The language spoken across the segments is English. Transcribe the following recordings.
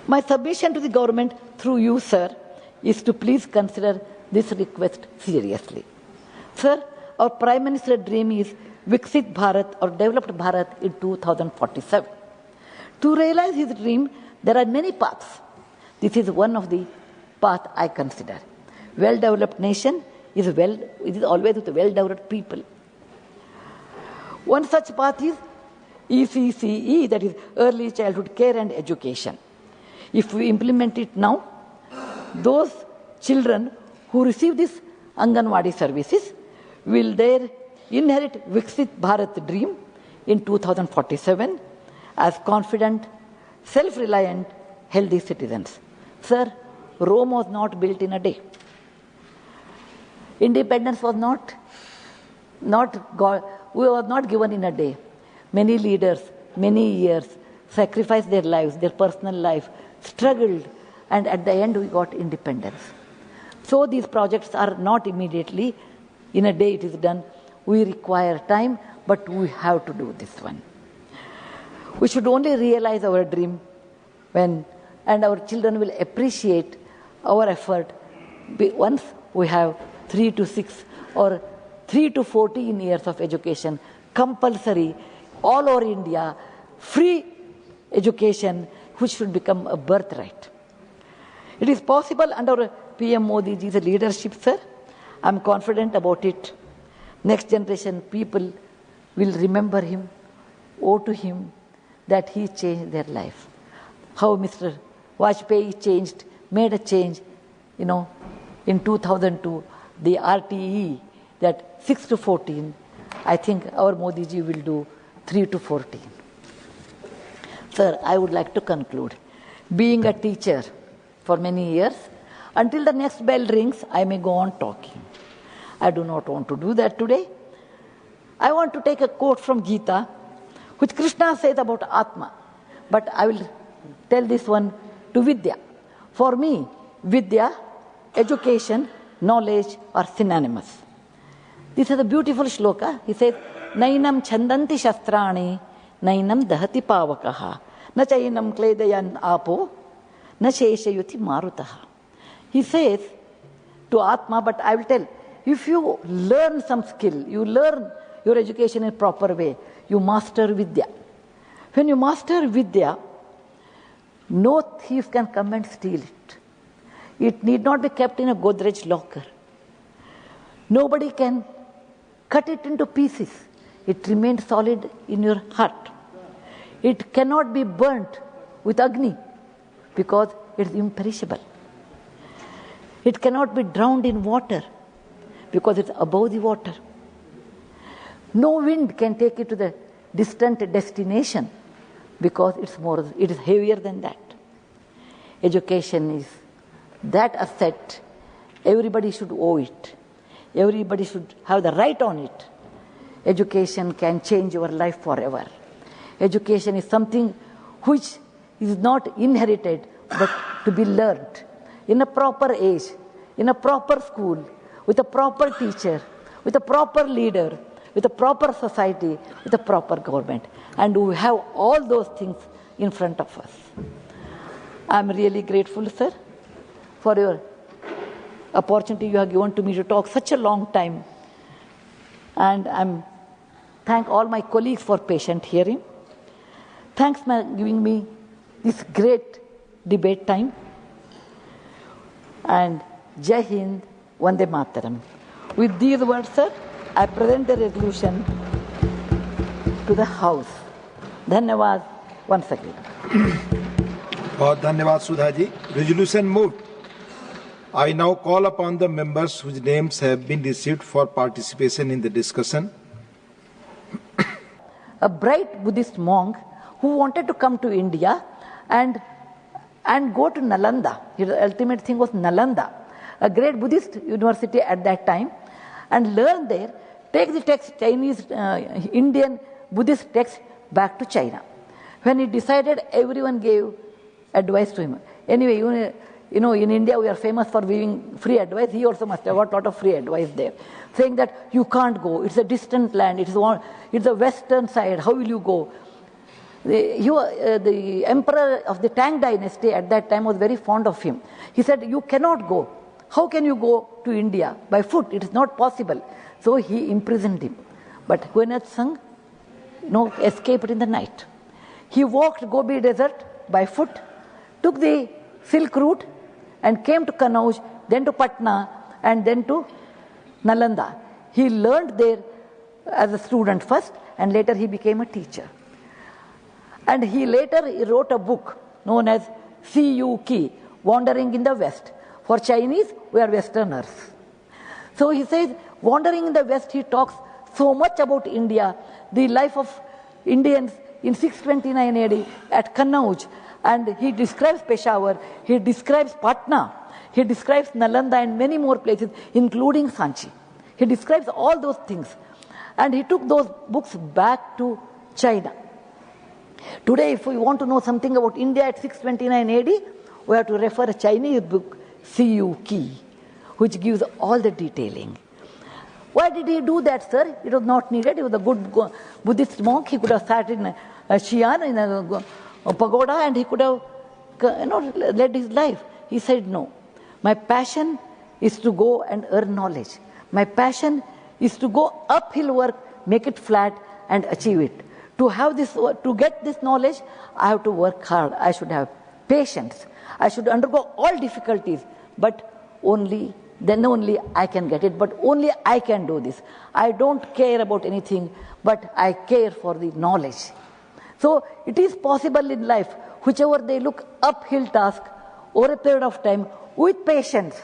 My submission to the government through you, sir, is to please consider this request seriously. Sir, our Prime Minister's dream is Vixit Bharat or Developed Bharat in 2047. To realize his dream, there are many paths. This is one of the paths I consider. Well-developed nation is always with well-developed people. One such path is ECCE, that is Early Childhood Care and Education. If we implement it now, those children who receive this Anganwadi services will there inherit Vixit Bharat dream in 2047 as confident, self-reliant, healthy citizens. Sir, Rome was not built in a day. Independence was not given in a day. Many leaders, many years, sacrificed their lives, their personal life, struggled, and at the end we got independence. So these projects are not immediately, in a day it is done. We require time, but we have to do this one. We should only realize our dream when, and our children will appreciate our effort once we have 3 to 6 or 3 to 14 years of education, compulsory, all over India, free education, which should become a birthright. It is possible under PM Modi ji's leadership, sir. I am confident about it. Next generation people will remember him, owe to him that he changed their life. How Mr. Vajpayee changed, made a change, in 2002, the RTE, that 6 to 14, I think our Modi ji will do 3 to 14. Sir, I would like to conclude. Being a teacher for many years, until the next bell rings, I may go on talking. I do not want to do that today. I want to take a quote from Gita, which Krishna says about Atma. But I will tell this one to Vidya. For me, Vidya, education, knowledge are synonymous. This is a beautiful shloka. He says, Nainam chandanti shastrani, nainam dahati pavakaha, na chainam kledayan apo, na sheshayuti marutaha. He says to Atma, but I will tell, if you learn some skill, you learn your education in a proper way, you master Vidya. When you master Vidya, no thief can come and steal it. It need not be kept in a Godrej locker. Nobody can cut it into pieces. It remains solid in your heart. It cannot be burnt with Agni because it is imperishable. It cannot be drowned in water because it's above the water. No wind can take it to the distant destination because it is heavier than that. Education is that asset. Everybody should owe it. Everybody should have the right on it. Education can change your life forever. Education is something which is not inherited but to be learned in a proper age, in a proper school, with a proper teacher, with a proper leader, with a proper society, with a proper government. And we have all those things in front of us. I am really grateful, sir, for your opportunity you have given to me to talk such a long time. And thank all my colleagues for patient hearing. Thanks for giving me this great debate time. And Jai Hind, Vande Mataram. With these words, sir, I present the resolution to the House. Dhanyavad once again. बहुत धन्यवाद Sudha ji. Resolution moved. I now call upon the members whose names have been received for participation in the discussion. A bright Buddhist monk who wanted to come to India and go to Nalanda. His ultimate thing was Nalanda, a great Buddhist university at that time, and learn there, take the text, Chinese, Indian Buddhist text back to China. When he decided, everyone gave advice to him. Anyway, in India we are famous for giving free advice. He also must have got a lot of free advice there, saying that you can't go. It's a distant land. It's the western side. How will you go? The emperor of the Tang dynasty at that time was very fond of him. He said, "You cannot go. How can you go to India? By foot, it is not possible." So he imprisoned him. But Huinat Singh escaped in the night. He walked Gobi Desert by foot, took the Silk Route and came to Kannauj, then to Patna and then to Nalanda. He learned there as a student first and later he became a teacher. And he wrote a book known as CUK, Wandering in the West. For Chinese, we are Westerners. So he says, wandering in the West, he talks so much about India, the life of Indians in 629 AD at Kannauj. And he describes Peshawar, he describes Patna, he describes Nalanda and many more places, including Sanchi. He describes all those things. And he took those books back to China. Today, if we want to know something about India at 629 AD, we have to refer a Chinese book, CUK, which gives all the detailing. Why did he do that, sir? It was not needed. He was a good Buddhist monk. He could have sat in a Xi'an, in a pagoda, and he could have led his life. He said, no. My passion is to go and earn knowledge. My passion is to go uphill work, make it flat, and achieve it. To get this knowledge, I have to work hard. I should have patience. I should undergo all difficulties, but then only I can get it. But only I can do this. I don't care about anything, but I care for the knowledge. So it is possible in life, whichever they look uphill task over a period of time, with patience,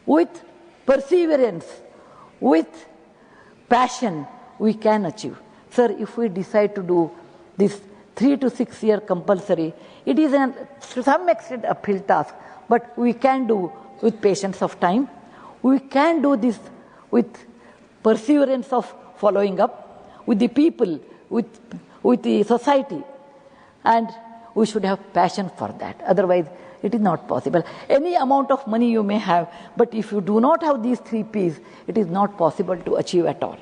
with perseverance, with passion, we can achieve. Sir, if we decide to do this 3 to 6 year compulsory, it is to some extent uphill task, but we can do with patience of time. We can do this with perseverance of following up with the people, with the society, and we should have passion for that. Otherwise, it is not possible. Any amount of money you may have, but if you do not have these 3 P's, it is not possible to achieve at all.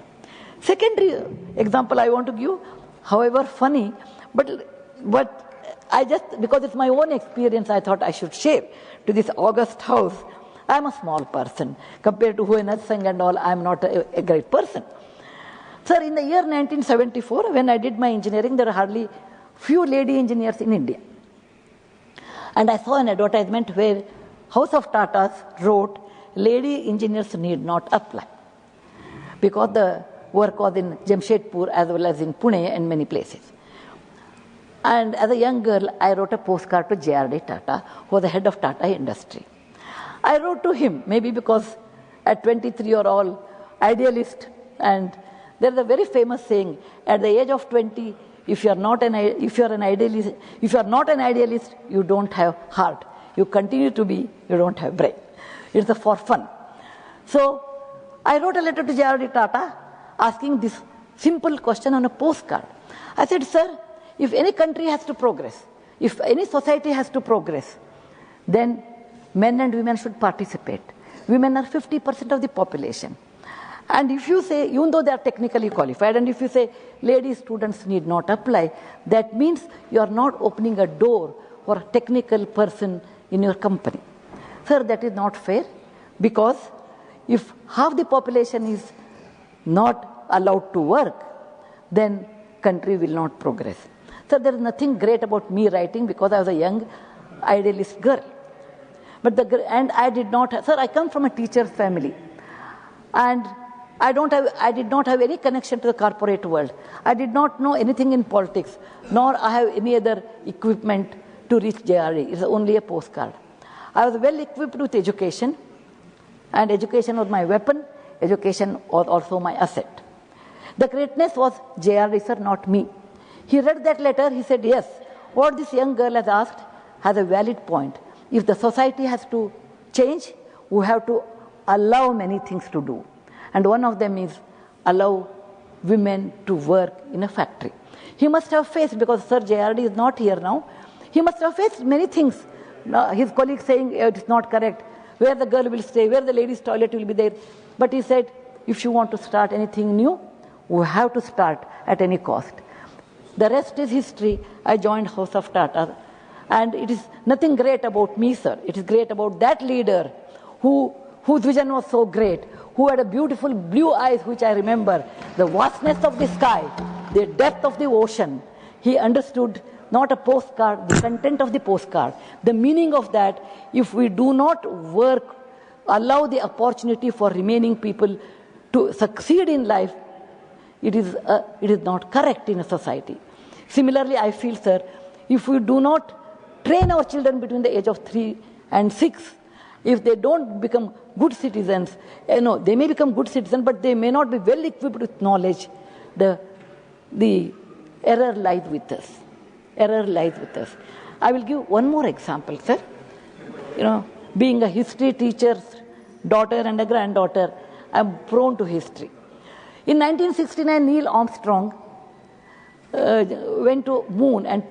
Secondary example I want to give, however funny, but I just, because it's my own experience, I thought I should share to this august house. I'm a small person. Compared to Huinat Singh and all, I'm not a great person. Sir, in the year 1974, when I did my engineering, there were hardly few lady engineers in India. And I saw an advertisement where House of Tatas wrote, lady engineers need not apply. Because the work was in Jamshedpur as well as in Pune and many places. And as a young girl, I wrote a postcard to J.R.D. Tata, who was the head of Tata Industry. I wrote to him, maybe because at 23 you're all idealist, and there's a very famous saying, at the age of 20, if you're not an idealist, you don't have heart. You continue to be, you don't have brain. It's for fun. So I wrote a letter to J.R.D. Tata asking this simple question on a postcard. I said, sir, if any country has to progress, if any society has to progress, then men and women should participate. Women are 50% of the population. And if you say, even though they are technically qualified, and if you say lady students need not apply, that means you are not opening a door for a technical person in your company. Sir, that is not fair, because if half the population is not allowed to work, then country will not progress. So there is nothing great about me writing because I was a young idealist girl. And I did not, sir, I come from a teacher's family. And I did not have any connection to the corporate world. I did not know anything in politics, nor I have any other equipment to reach JRE. It's only a postcard. I was well equipped with education, and education was my weapon. Education was also my asset. The greatness was JRD, sir, not me. He read that letter, he said, yes, what this young girl has asked has a valid point. If the society has to change, we have to allow many things to do. And one of them is allow women to work in a factory. He must have faced, because Sir JRD is not here now, he must have faced many things. His colleagues saying it is not correct, where the girl will stay, where the ladies' toilet will be there. But he said, if you want to start anything new, we have to start at any cost. The rest is history. I joined House of Tata. And it is nothing great about me, sir. It is great about that leader whose vision was so great, who had a beautiful blue eyes, which I remember, the vastness of the sky, the depth of the ocean. He understood not a postcard, the content of the postcard, the meaning of that. If we do not work, allow the opportunity for remaining people to succeed in life, it is not correct in a society. Similarly, I feel, sir, if we do not train our children between the age of 3 and 6, if they don't become good citizens, they may become good citizens, but they may not be well equipped with knowledge. The error lies with us. Error lies with us. I will give one more example, sir. Being a history teacher's daughter and a granddaughter, I am prone to history. In 1969, Neil Armstrong went to moon and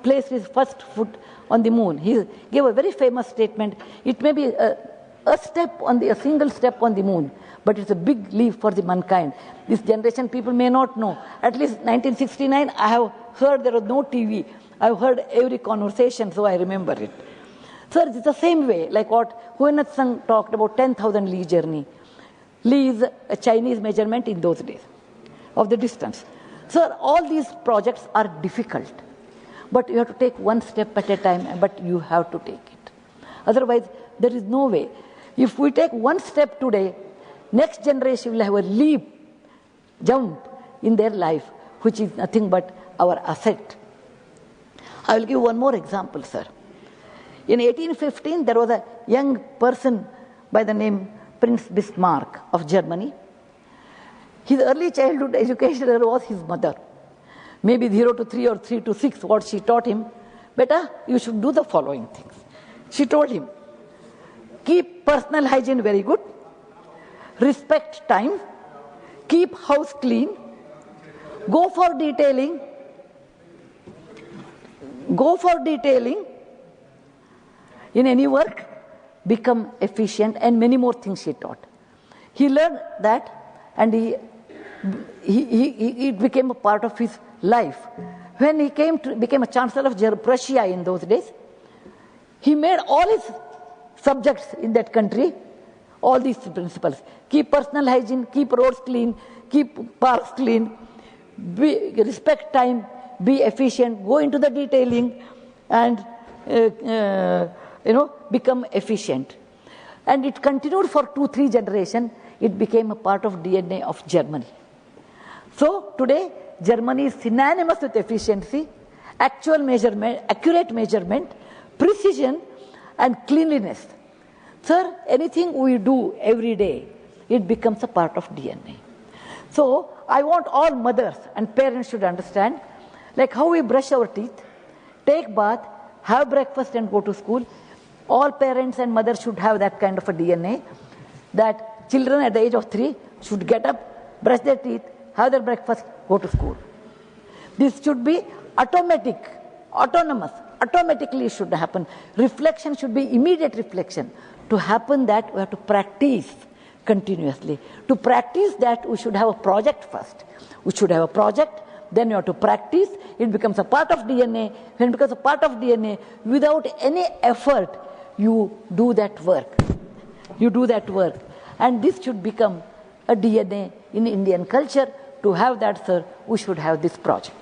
placed his first foot on the moon. He gave a very famous statement. It may be a single step on the moon, but it's a big leap for the mankind. This generation people may not know. At least 1969, I have heard there was no TV. I've heard every conversation, so I remember it. Sir, it's the same way, like what Huenat Sung talked about 10,000 Li journey. Li is a Chinese measurement in those days of the distance. Sir, all these projects are difficult, but you have to take one step at a time, but you have to take it. Otherwise, there is no way. If we take one step today, next generation will have a leap, jump in their life, which is nothing but our asset. I will give one more example, sir. In 1815, there was a young person by the name Prince Bismarck of Germany. His early childhood educator was his mother. Maybe 0 to 3 or 3 to 6, what she taught him. Beta, you should do the following things. She told him, keep personal hygiene very good, respect time, keep house clean, go for detailing, in any work, become efficient, and many more things she taught. He learned that, and it became a part of his life. When he became a Chancellor of Prussia in those days, he made all his subjects in that country all these principles. Keep personal hygiene, keep roads clean, keep parks clean, respect time, be efficient, go into the detailing, and become efficient. And it continued for 2-3 generations. It became a part of DNA of Germany. So today, Germany is synonymous with efficiency, accurate measurement, precision, and cleanliness. Sir, anything we do every day, it becomes a part of DNA. So I want all mothers and parents should understand, like how we brush our teeth, take bath, have breakfast and go to school. All parents and mothers should have that kind of a DNA, that children at the age of 3 should get up, brush their teeth, have their breakfast, go to school. This should be autonomous, automatically it should happen. Reflection should be immediate reflection. To happen that, we have to practice continuously. To practice that, we should have a project first. We should have a project, then you have to practice. It becomes a part of DNA. When it becomes a part of DNA, without any effort, you do that work. And this should become a DNA in Indian culture. To have that, sir, we should have this project.